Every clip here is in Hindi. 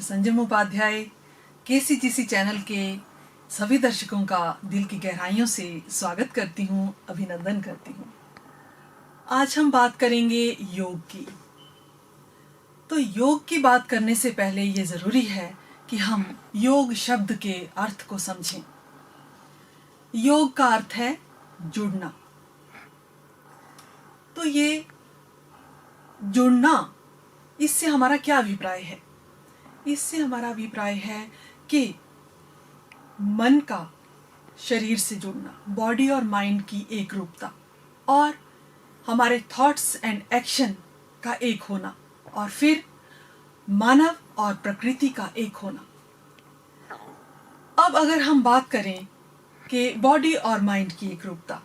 डॉक्टर संजय मुपाध्याय केसीजीसी चैनल के सभी दर्शकों का दिल की गहराइयों से स्वागत करती हूँ, अभिनंदन करती हूँ। आज हम बात करेंगे योग की। तो योग की बात करने से पहले ये ज़रूरी है कि हम योग शब्द के अर्थ को समझें। योग का अर्थ है जुड़ना। तो ये जुड़ना, इससे हमारा क्या अभिप्राय है? इससे हमारा अभिप्राय है कि मन का शरीर से जुड़ना, बॉडी और माइंड की एक रूपता, और हमारे थॉट्स एंड एक्शन का एक होना, और फिर मानव और प्रकृति का एक होना। अब अगर हम बात करें कि बॉडी और माइंड की एक रूपता,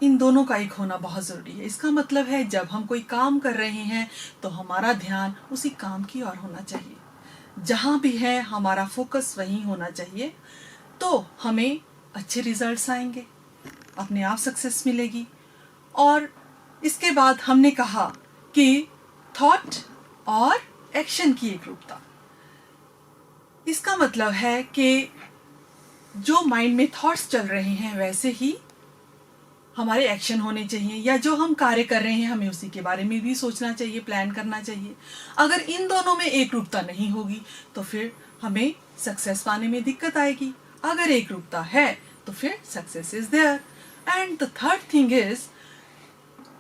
इन दोनों का एक होना बहुत ज़रूरी है। इसका मतलब है जब हम कोई काम कर रहे हैं तो हमारा ध्यान उसी काम की ओर होना चाहिए। जहाँ भी है हमारा फोकस वहीं होना चाहिए, तो हमें अच्छे रिजल्ट्स आएंगे, अपने आप सक्सेस मिलेगी। और इसके बाद हमने कहा कि थॉट और एक्शन की एक रूपता। इसका मतलब है कि जो माइंड में थॉट्स चल रहे हैं वैसे ही हमारे एक्शन होने चाहिए, या जो हम कार्य कर रहे हैं हमें उसी के बारे में भी सोचना चाहिए, प्लान करना चाहिए। अगर इन दोनों में एक रूपता नहीं होगी तो फिर हमें सक्सेस पाने में दिक्कत आएगी। अगर एक रूपता है तो फिर success is there. And the third thing is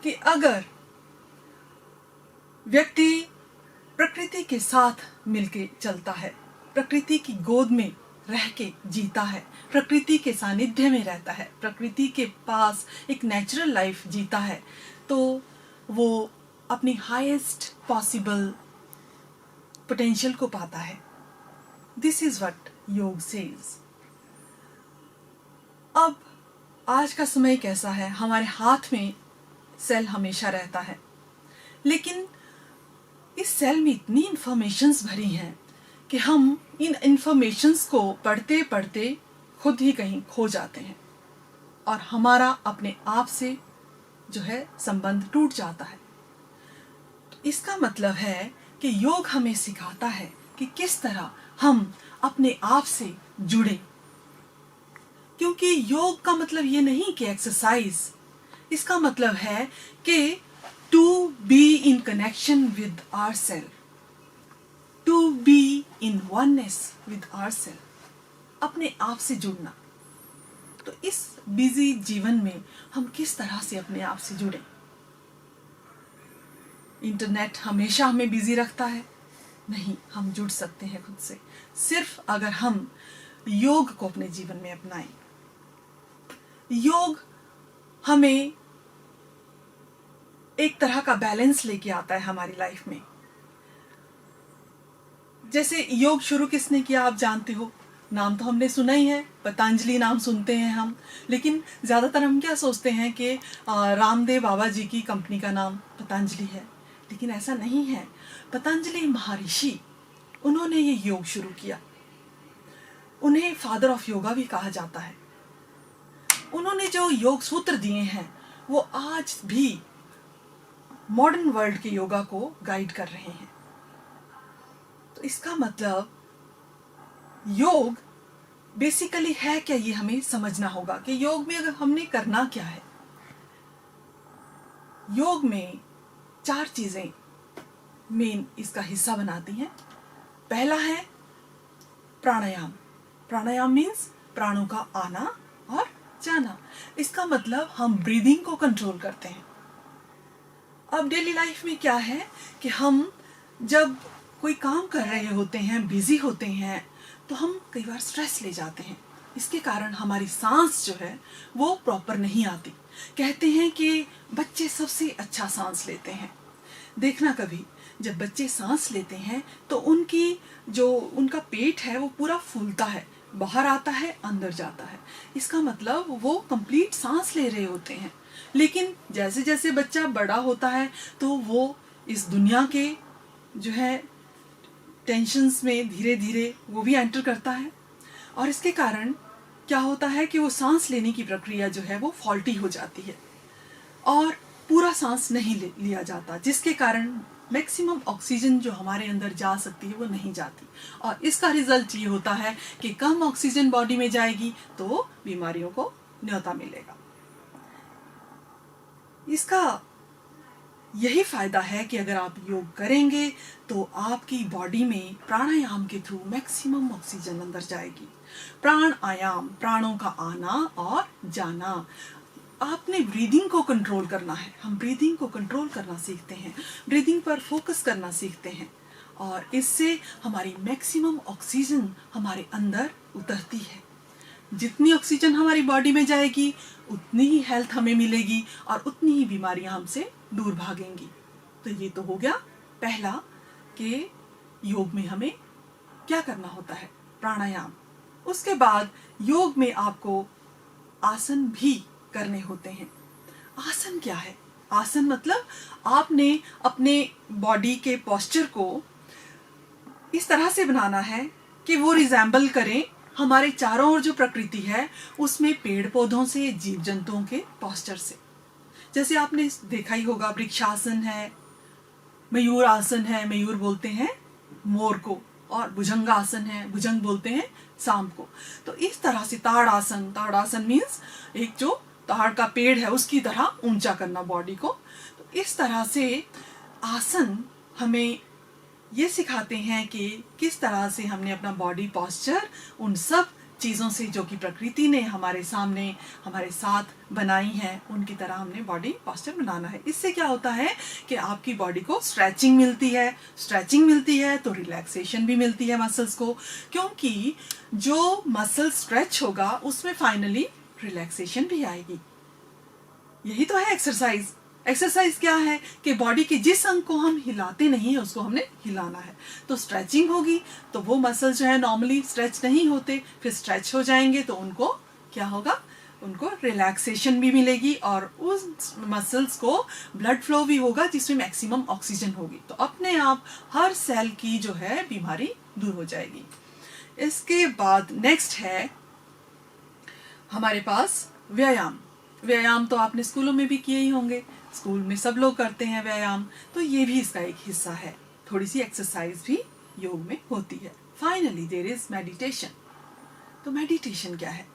कि अगर व्यक्ति प्रकृति के साथ मिलके चलता है, प्रकृति की गोद में रह के जीता है, प्रकृति के सानिध्य में रहता है, प्रकृति के पास एक नेचुरल लाइफ जीता है, तो वो अपनी हाईएस्ट पॉसिबल पोटेंशियल को पाता है। दिस इज व्हाट योग सेज। अब आज का समय कैसा है? हमारे हाथ में सेल हमेशा रहता है, लेकिन इस सेल में इतनी इंफॉर्मेशंस भरी हैं कि हम इन इंफॉर्मेशंस को पढ़ते पढ़ते खुद ही कहीं खो जाते हैं और हमारा अपने आप से जो है संबंध टूट जाता है। तो इसका मतलब है कि योग हमें सिखाता है कि किस तरह हम अपने आप से जुड़े। क्योंकि योग का मतलब ये नहीं कि एक्सरसाइज, इसका मतलब है कि to be in connection with our self, to be in oneness with our self, अपने आप से जुड़ना। तो इस बिजी जीवन में हम किस तरह से अपने आप से जुड़ें? इंटरनेट हमेशा हमें बिजी रखता है? नहीं, हम जुड़ सकते हैं खुद से, सिर्फ अगर हम योग को अपने जीवन में अपनाएं। योग हमें एक तरह का बैलेंस लेके आता है हमारी लाइफ में। जैसे योग शुरू किसने किया आप जानते हो? नाम तो हमने सुना ही है, पतंजलि नाम सुनते हैं हम, लेकिन ज़्यादातर हम क्या सोचते हैं कि रामदेव बाबा जी की कंपनी का नाम पतंजलि है, लेकिन ऐसा नहीं है। पतंजलि महर्षि, उन्होंने ये योग शुरू किया। उन्हें फादर ऑफ योगा भी कहा जाता है। उन्होंने जो योग सूत्र दिए हैं वो आज भी मॉडर्न वर्ल्ड के योगा को गाइड कर रहे हैं। तो इसका मतलब योग बेसिकली है क्या, ये हमें समझना होगा कि योग में अगर हमने करना क्या है। योग में 4 चीजें मेन इसका हिस्सा बनाती हैं। पहला है प्राणायाम। प्राणायाम मीन्स प्राणों का आना और जाना। इसका मतलब हम ब्रीदिंग को कंट्रोल करते हैं। अब डेली लाइफ में क्या है कि हम जब कोई काम कर रहे होते हैं, बिजी होते हैं, तो हम कई बार स्ट्रेस ले जाते हैं। इसके कारण हमारी सांस जो है वो प्रॉपर नहीं आती। कहते हैं कि बच्चे सबसे अच्छा सांस लेते हैं। देखना कभी जब बच्चे सांस लेते हैं तो उनका पेट है वो पूरा फूलता है, बाहर आता है, अंदर जाता है। इसका मतलब वो कंप्लीट सांस ले रहे होते हैं। लेकिन जैसे जैसे बच्चा बड़ा होता है तो वो इस दुनिया के जो है टेंशन्स में धीरे धीरे वो भी एंटर करता है, और इसके कारण क्या होता है कि वो सांस लेने की प्रक्रिया जो है वो फॉल्टी हो जाती है और पूरा सांस नहीं लिया जाता, जिसके कारण मैक्सिमम ऑक्सीजन जो हमारे अंदर जा सकती है वो नहीं जाती, और इसका रिजल्ट ये होता है कि कम ऑक्सीजन बॉडी में जाएगी तो बीमारियों को न्योता मिलेगा। इसका यही फायदा है कि अगर आप योग करेंगे तो आपकी बॉडी में प्राणायाम के थ्रू मैक्सिमम ऑक्सीजन अंदर जाएगी। प्राणायाम, प्राणों का आना और जाना। आपने ब्रीदिंग को कंट्रोल करना है। हम ब्रीदिंग को कंट्रोल करना सीखते हैं, ब्रीदिंग पर फोकस करना सीखते हैं, और इससे हमारी मैक्सिमम ऑक्सीजन हमारे अंदर उतरती है। जितनी ऑक्सीजन हमारी बॉडी में जाएगी उतनी ही हेल्थ हमें मिलेगी और उतनी ही बीमारियां हमसे दूर भागेंगी। तो ये तो हो गया पहला कि योग में हमें क्या करना होता है, प्राणायाम। उसके बाद योग में आपको आसन भी करने होते हैं। आसन क्या है? आसन मतलब आपने अपने बॉडी के पोस्चर को इस तरह से बनाना है कि वो रिजेंबल करें हमारे चारों ओर जो प्रकृति है उसमें पेड़ पौधों से, जीव जंतुओं के पोस्चर से। जैसे आपने देखा ही होगा, वृक्षासन है, मयूर आसन है, मयूर बोलते हैं मोर को, और भुजंगासन है, भुजंग बोलते हैं सांप को। तो इस तरह से ताड़ासन, ताड़ासन मीन्स एक जो ताड़ का पेड़ है उसकी तरह ऊंचा करना बॉडी को। तो इस तरह से आसन हमें ये सिखाते हैं कि किस तरह से हमने अपना बॉडी पोस्चर उन सब चीज़ों से जो कि प्रकृति ने हमारे सामने, हमारे साथ बनाई हैं, उनकी तरह हमने बॉडी पोस्चर बनाना है। इससे क्या होता है कि आपकी बॉडी को स्ट्रेचिंग मिलती है। स्ट्रेचिंग मिलती है तो रिलैक्सेशन भी मिलती है मसल्स को, क्योंकि जो मसल स्ट्रेच होगा उसमें फाइनली रिलैक्सेशन भी आएगी। यही तो है एक्सरसाइज। एक्सरसाइज क्या है कि बॉडी के जिस अंग को हम हिलाते नहीं है उसको हमने हिलाना है। तो स्ट्रेचिंग होगी तो वो मसल जो है नॉर्मली स्ट्रेच नहीं होते, फिर स्ट्रेच हो जाएंगे तो उनको क्या होगा, उनको रिलैक्सेशन भी मिलेगी और उस मसल्स को ब्लड फ्लो भी होगा जिसमें मैक्सिमम ऑक्सीजन होगी। तो अपने आप हर सेल की जो है बीमारी दूर हो जाएगी। इसके बाद नेक्स्ट है हमारे पास व्यायाम। व्यायाम तो आपने स्कूलों में भी किए ही होंगे, स्कूल में सब लोग करते हैं व्यायाम, तो ये भी इसका एक हिस्सा है। थोड़ी सी एक्सरसाइज भी योग में होती है। Finally there is meditation. तो मेडिटेशन क्या है?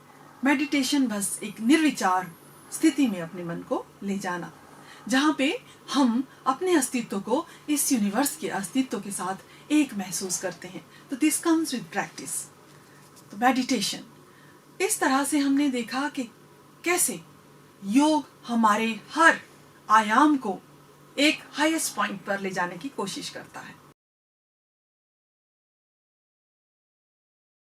मेडिटेशन बस एक निर्विचार स्थिति में अपने मन को ले जाना, जहाँ पे हम अपने अस्तित्व को इस यूनिवर्स के अस्तित्व के साथ एक महसूस करते हैं। तो दिस कम्स विद प्रैक्टिस। तो मेडिटेशन इस तरह से हमने देखा कि कैसे योग हमारे हर आयाम को एक हाईएस्ट पॉइंट पर ले जाने की कोशिश करता है।